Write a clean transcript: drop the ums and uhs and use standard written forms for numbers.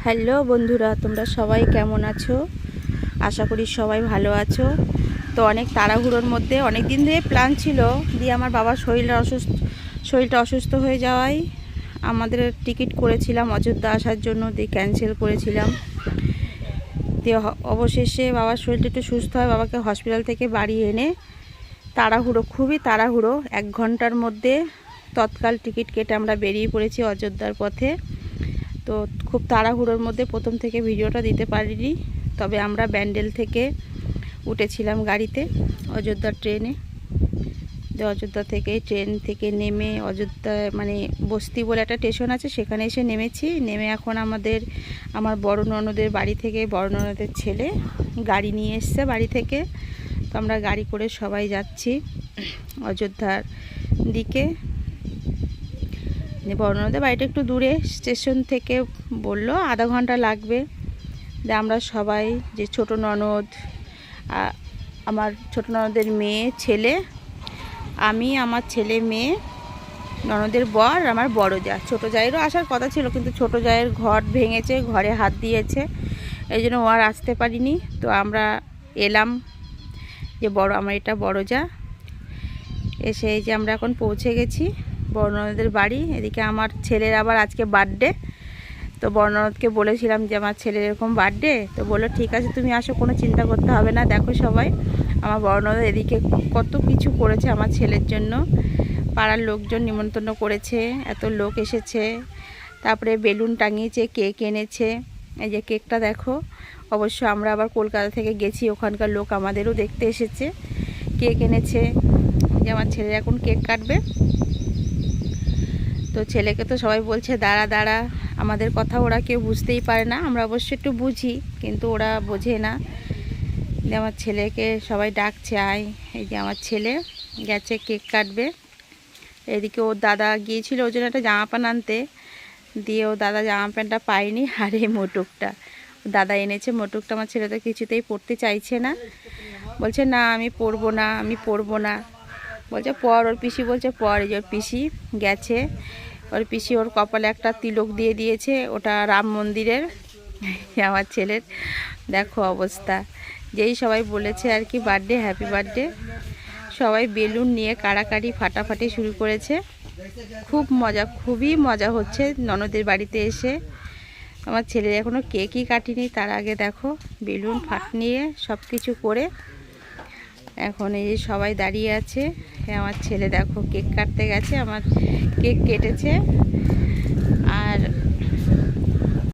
Hello বন্ধুরা, তোমরা সবাই কেমন আছো? আশা করি সবাই ভালো আছো। তো অনেক তাড়াহুড়োর মধ্যে অনেক দিন ধরে প্ল্যান ছিল, দিয়ে আমার বাবার শরীরটা অসুস্থ হয়ে যাওয়ায় আমাদের টিকিট করেছিলাম অযোধ্যা আসার জন্য, দিয়ে ক্যান্সেল করেছিলাম। দিয়ে অবশেষে বাবার শরীরটা একটু সুস্থ হয়, বাবাকে হসপিটাল থেকে বাড়ি এনে খুবই তাড়াহুড়ো 1 ঘন্টার মধ্যে তৎকাল টিকিট কেটে আমরা বেরিয়ে পড়েছি অযোধ্যার পথে। তো খুব তাড়াহুড়োর মধ্যে প্রথম থেকে ভিডিওটা দিতে পারিনি, তবে আমরা ব্যান্ডেল থেকে উঠেছিলাম গাড়িতে অযোধ্যার ট্রেনে। তো অযোধ্যা থেকে ট্রেন থেকে নেমে অযোধ্যা মানে বস্তি বলে একটা স্টেশন আছে, সেখানে এসে নেমেছি। নেমে এখন আমার বড় ননদের বাড়ি থেকে বড় ননদের ছেলে গাড়ি নিয়ে এসছে বাড়ি থেকে। তো আমরা গাড়ি করে সবাই যাচ্ছি অযোধ্যার দিকে। বড় ননদের বাড়িটা একটু দূরে, স্টেশন থেকে বললো আধা ঘন্টা লাগবে। আমরা সবাই, যে ছোট ননদ, আমার ছোট ননদের মেয়ে ছেলে, আমি, আমার ছেলে মেয়ে, ননদের বর, আমার বড় যা। ছোটো জায়েরও আসার কথা ছিল, কিন্তু ছোটো জায়ের ঘর ভেঙেছে, ঘরে হাত দিয়েছে, এই জন্য ও আর আসতে পারিনি। তো আমরা এলাম, যে আমার এটা বড় যা। এসে এই যে আমরা এখন পৌঁছে গেছি বড় ননদের বাড়ি। এদিকে আমার ছেলের আবার আজকে বার্থডে। তো বড় ননদকে বলেছিলাম যে আমার ছেলের এরকম বার্থডে, তো বললো ঠিক আছে তুমি আসো, কোনো চিন্তা করতে হবে না। দেখো সবাই, আমার বড় ননদ এদিকে কত কিছু করেছে আমার ছেলের জন্য। পাড়ার লোকজন নিমন্ত্রণ করেছে, এত লোক এসেছে, তারপরে বেলুন টাঙিয়েছে, কেক এনেছে। এই যে কেকটা দেখো, অবশ্য আমরা আবার কলকাতা থেকে গেছি, ওখানকার লোক আমাদেরও দেখতে এসেছে, কেক এনেছে। যে আমার ছেলে এখন কেক কাটবে। তো ছেলেকে তো সবাই বলছে দাঁড়া দাঁড়া, আমাদের কথা ওরা কেউ বুঝতেই পারে না, আমরা অবশ্য একটু বুঝি, কিন্তু ওরা বোঝে না। যে আমার ছেলেকে সবাই ডাকছে আয়। এই যে আমার ছেলে গেছে কেক কাটবে। এদিকে ওর দাদা গিয়েছিল ওই জন্য একটা জামা প্যান্ট আনতে, দিয়ে ও দাদা জামা প্যান্টটা পায়নি, আর এই মোটুকটা দাদা এনেছে। মোটুকটা আমার ছেলে তো কিছুতেই পরতে চাইছে না, বলছে না আমি পরবো না, আমি পরবো না। বলছে পর, ওর পিসি বলছে পর। এই যে ওর পিসি গেছে, ওর পিসি ওর কপালে একটা তিলক দিয়ে দিয়েছে, ওটা রাম মন্দিরের। আমার ছেলের দেখো অবস্থা। যেই সবাই বলেছে আর কি বার্থডে, হ্যাপি বার্থডে, সবাই বেলুন নিয়ে কাড়াকাড়ি ফাটাফাটি শুরু করেছে। খুব মজা, খুবই মজা হচ্ছে ননদের বাড়িতে এসে। আমার ছেলের এখনও কেকই কাটিনি, তার আগে দেখো বেলুন নিয়ে সব কিছু করে এখন এই যে সবাই দাঁড়িয়ে আছে। আমার ছেলে দেখো কেক কাটতে গেছে, আমার কেক কেটেছে,